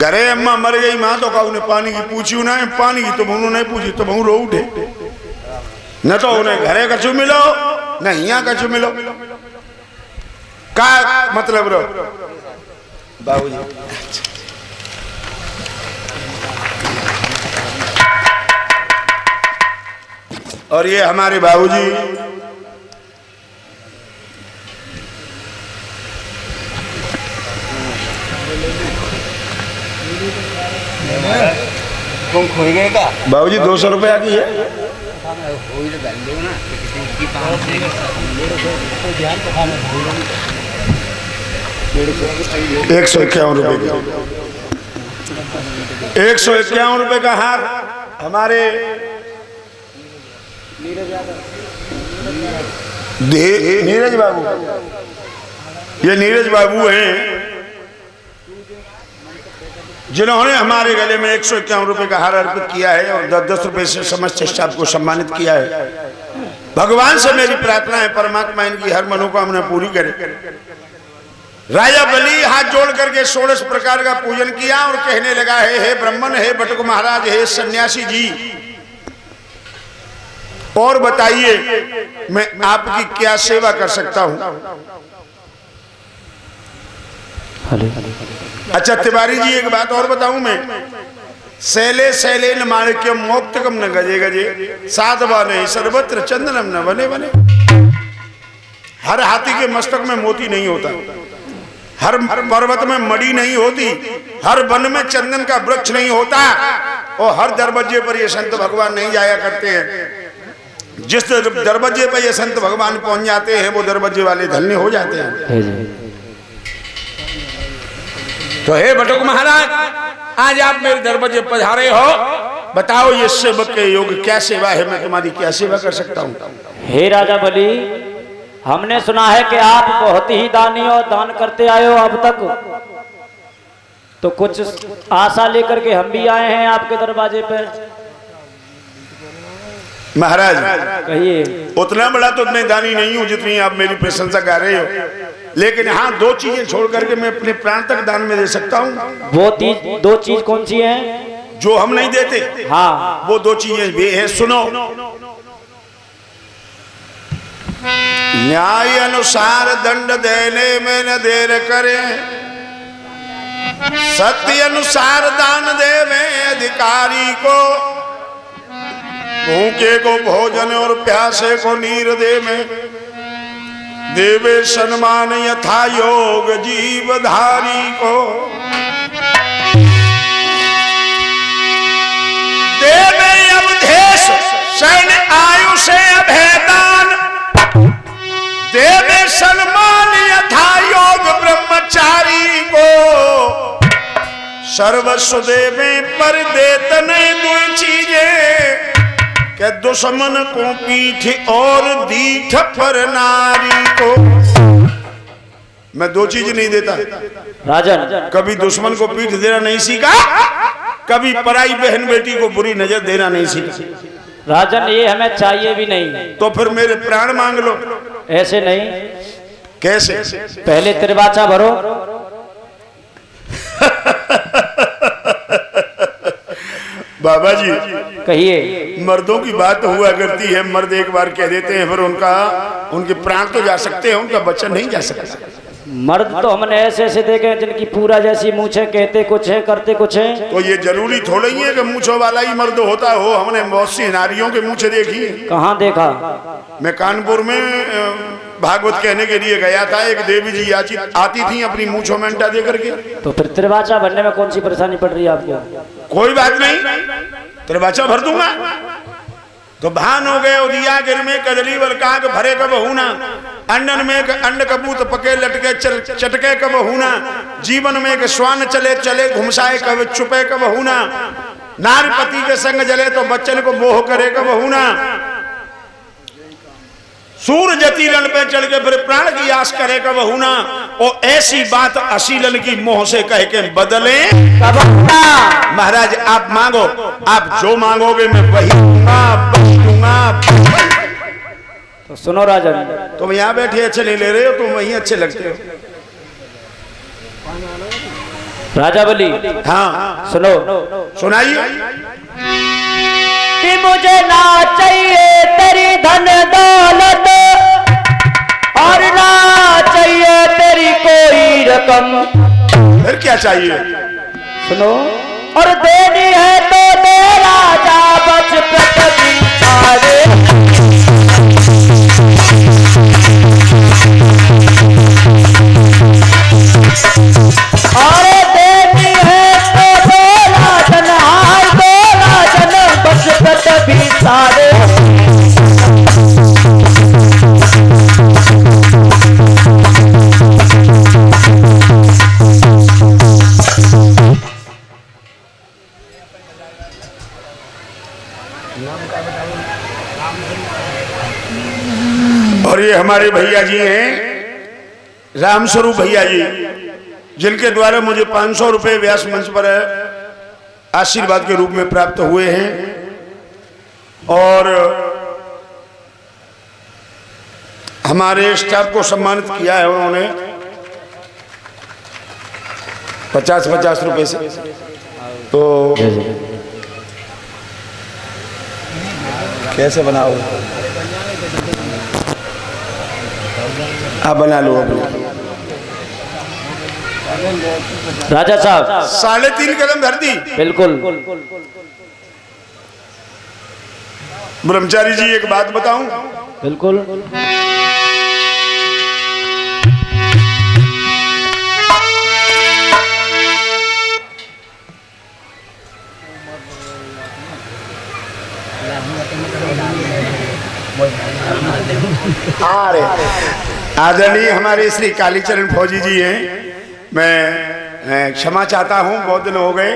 घरे अम्मा मर गई मां तो का उन्हें पानी की पूछी ना, पानी की तो उन्होंने पूछी तो बहु रो उठे। न तो उन्हें घरे कछु मिलो न यहाँ कछु मिलो, का मतलब रो बाबूजी। और ये हमारे बाबूजी तुम खोई गए का बाबूजी 200 रुपया की है। 151 रुपए की, 151 रुपए का हार हमारे नीरज बाबू, ये नीरज बाबू हैं जिन्होंने हमारे गले में 151 रुपए का हार अर्पित किया है और 10-10 रुपए से समस्त स्टाफ को सम्मानित किया है। भगवान से मेरी प्रार्थना है परमात्मा इनकी हर मनोकामना पूरी करे। राजा बलि हाथ जोड़ करके 16 प्रकार का पूजन किया और कहने लगा है, हे ब्राह्मण, हे बटुक महाराज, हे सन्यासी जी, और बताइए मैं आपकी क्या सेवा कर सकता हूं। अच्छा तिवारी जी एक बात और बताऊं मैं, शैले शैले न माणिक्यम मोक्तकम न गजे गजे साधवा नहीं सर्वत्र चंदनम न बने बने। हर हाथी के मस्तक में मोती नहीं होता, हर पर्वत में मड़ी नहीं होती, हर वन में चंदन का वृक्ष नहीं होता, और हर दरवाजे पर ये संत भगवान नहीं जाया करते हैं। जिस दरवाजे पर ये संत भगवान पहुंच जाते हैं वो दरवाजे वाले धन्य हो जाते हैं। तो हे बटुक महाराज, आज आप मेरे दरवाजे पधारे हो, बताओ ये सेवक के योग क्या सेवा है, मैं तुम्हारी क्या सेवा कर सकता हूँ। हे राजा बलि, हमने सुना है कि आप बहुत ही दानी और दान करते आए हो अब तक, तो कुछ आशा लेकर के हम भी आए हैं आपके दरवाजे पे। महाराज कहिए। उतना बड़ा तो मैं दानी नहीं हूँ जितनी आप मेरी प्रशंसा कर रहे हो, लेकिन हाँ 2 चीजें छोड़ करके मैं अपने प्राण तक दान में दे सकता हूँ। वो 2 चीज कौन सी हैं? जो हम नहीं देते, हाँ वो 2 चीजें भी हैं, सुनो। न्याय अनुसार दंड देने में न देर करें, सत्य अनुसार दान देवे अधिकारी को, भूखे को भोजन और प्यासे को नीर देवे, देवे सम्मान यथा योग जीवधारी को, देवे अवधेश सैन्य आयु से अभेदान, देवे सम्मान यथा योग ब्रह्मचारी को, सर्वस्व देवे पर देत नहीं 2 चीजें, के दुश्मन को पीठ और दीठ पर नारी को। मैं 2 चीज नहीं देता राजन, कभी दुश्मन को पीठ देना नहीं सीखा, कभी पराई बहन बेटी को बुरी नजर देना नहीं सीखा। राजन ये हमें चाहिए भी नहीं। तो फिर मेरे प्राण मांग लो। ऐसे नहीं। कैसे? पहले त्रिवाचा भरो। बाबा जी कहिए। मर्दों की बात हुआ करती है, मर्द एक बार कह देते हैं फिर उनके प्राण तो जा सकते हैं, उनका बच्चा नहीं जा सकता। मर्द तो हमने ऐसे ऐसे देखे हैं जिनकी पूरा जैसी मूछें, कहते कुछ है करते कुछ है। तो ये जरूरी थोड़ा ही है कि मूछों वाला ही मर्द होता हो। हमने बहुत सी नारियों के मूछे देखी। कहाँ देखा? मैं कानपुर में भागवत कहने के लिए गया था, एक देवी जी आती थी अपनी मूछों में अंटा दे करके। तो फिर त्रिवाचा भरने में कौन सी परेशानी पड़ रही है आपको? कोई बात नहीं, त्रिवाचा भर दूंगा। तो भान हो गए उदिया गिर में कदली वलकाग भरे कब हुना, अंडन में अंड कबूत पके लटके चटके कब हुना, जीवन में एक श्वान चले चले घुमसाए कब चुपे कब हुना, नारपति के संग जले तो बच्चन को मोह करे कब हुना, सूर जति रण पे चढ़ के फिर प्राण की आस करे कब हुना। और ऐसी बात असीलन की मोह से कह के बदले कब हुना। महाराज आप मांगो, आप जो मांगोगे मैं वही दूंगा। तो सुनो राजन, तुम यहाँ बैठे अच्छे नहीं ले रहे हो, तुम वहीं अच्छे लगते हो। राजा बलि हाँ सुनो, सुनाइए। कि मुझे ना चाहिए तेरी धन दौलत और ना चाहिए तेरी कोई रकम। फिर क्या चाहिए? सुनो, और देनी है तो दे राजा बचपन बिचारे। और देनी है तो दो राजन, हाय दो राजन बचपन बिचारे। और ये हमारे भैया जी हैं, रामस्वरूप भैया जी, जिनके द्वारा मुझे 500 रुपए व्यास मंच पर आशीर्वाद के रूप में प्राप्त हुए हैं। और हमारे स्टाफ को सम्मानित किया है उन्होंने 50-50 रुपए से। तो कैसे बनाओ? आप बना लो अपने। राजा साहब 3.5 कदम धर दी। बिल्कुल। ब्रह्मचारी जी एक बात बताऊं? बिल्कुल। आदरणीय हमारे श्री कालीचरण फौजी जी हैं, मैं क्षमा चाहता हूं, बहुत दिन हो गए।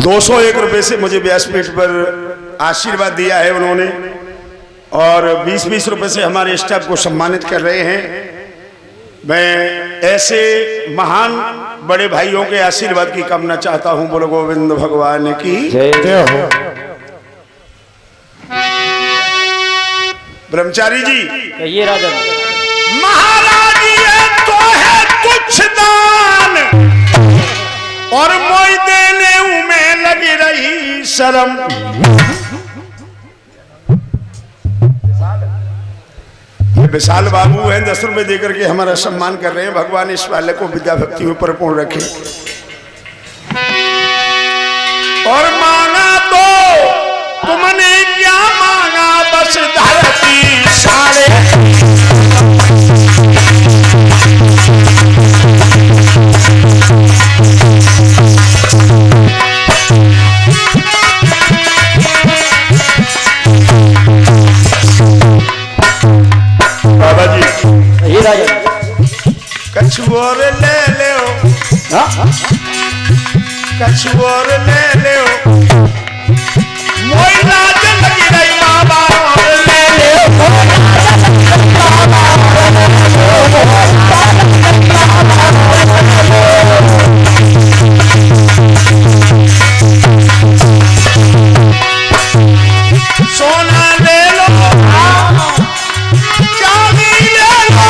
₹201 से मुझे व्यासपीठ पर आशीर्वाद दिया है उन्होंने, और 20-20 रुपए से हमारे स्टाफ को सम्मानित कर रहे हैं। मैं ऐसे महान बड़े भाइयों के आशीर्वाद की कामना चाहता हूं। बोलो गोविंद भगवान की जय हो। ब्रह्मचारी जी कहिए राजा। महाराज ये तो है तुच्छ दान, और मोई देने में लगी रही शर्म। ये विशाल बाबू हैं, 10 रुपए देकर के हमारा सम्मान कर रहे हैं। भगवान इस वाले को विद्या भक्ति में परिपूर्ण रखे। और मांगा तो तुमने क्या मांगा, बस धरती सारे। बाबा जी ये राजा कछुओर ले लो, कछुओर ले लो, मोई लाज लगी रही बाबा ले लो। सोना ले लो, चांदी ले लो,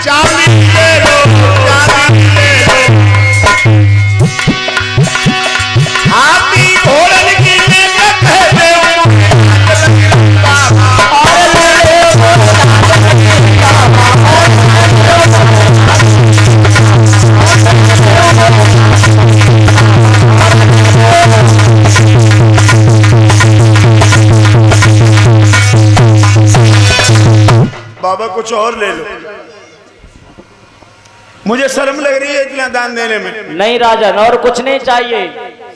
चांदी ले लो, चांदी ले लो। हाथी घोड़न की लेकर कहते हो बाबा, और ले बाबा कुछ और ले लो। मुझे शर्म लग रही है इतना दान देने में। नहीं राजन, और कुछ नहीं चाहिए।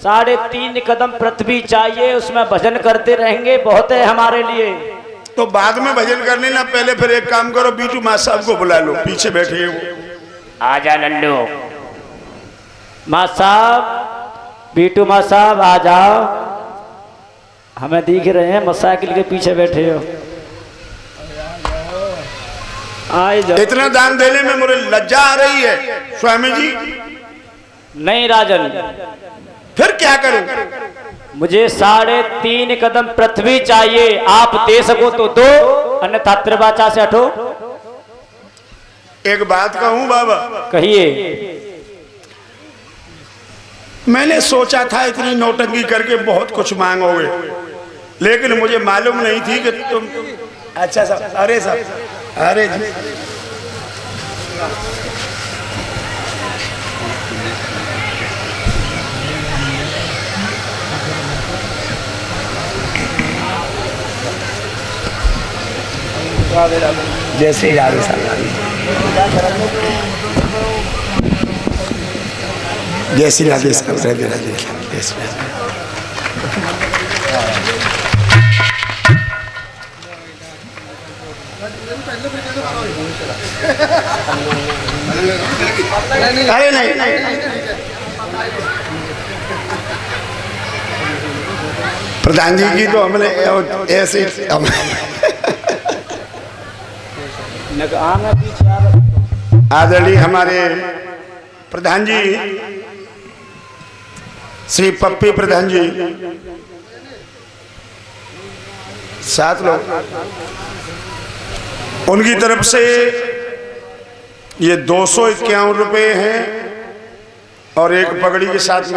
3.5 कदम पृथ्वी चाहिए, उसमें भजन करते रहेंगे, बहुत है हमारे लिए। तो बाद में भजन कर लेना, पहले फिर एक काम करो, बीटू माँ साहब को बुला लो, पीछे बैठे हैं वो। आजा लल्लू। माँ साहब, बीटू माँ साहब आ जाओ, हमें दिख रहे हैं मोटरसाइकिल के पीछे बैठे हो। आए जाओ। इतना दान देने में मुझे लज्जा आ रही है स्वामी जी। नहीं राजन, फिर क्या करूं? मुझे 3.5 कदम पृथ्वी चाहिए। आप दे सको तो दो, अन्यथा त्रिवाचा से हटो। एक बात कहूं बाबा, कहिए। मैंने सोचा था इतनी नौटंकी करके बहुत कुछ मांगोगे, लेकिन मुझे मालूम नहीं थी कि तुम। अच्छा साहब, अरे साहब, अरे जी, जैसे राधे साहब, जय श्री राधे साहब, राधे राधे, जय श्री राधे। अरे नहीं, प्रधान जी की तो हमने ऐसे आदरणीय हमारे प्रधान जी श्री पप्पी प्रधान जी, 7 लोग, उनकी तरफ से ये 251 रुपये हैं और एक पगड़ी के साथ में